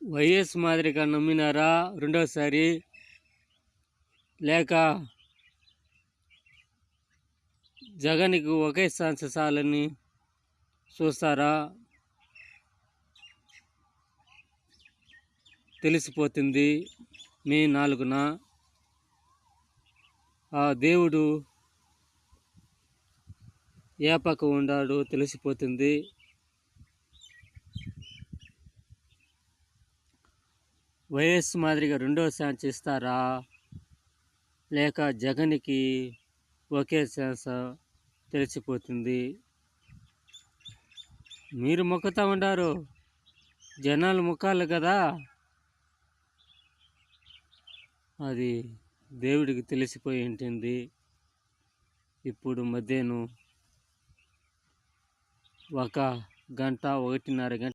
YS మాదిరిగా నమ్మినారా రెండోసారి, లేక జగన్కి ఒకే ఛాన్స్ చాలని చూస్తారా? తెలిసిపోతుంది మే 4న. ఆ దేవుడు ఏ పక్క ఉండాడో తెలిసిపోతుంది. వైఎస్ మాదిరిగా రెండో ఛాన్స్ ఇస్తారా, లేక జగన్కి ఒకే ఛాన్స్ తెలిసిపోతుంది. మీరు మొక్కుతా ఉండారు, జనాలు మొక్కాలి కదా, అది దేవుడికి తెలిసిపోయి ఉంటుంది. ఇప్పుడు మధ్యాహ్నం 1 గంట 1:30 గంట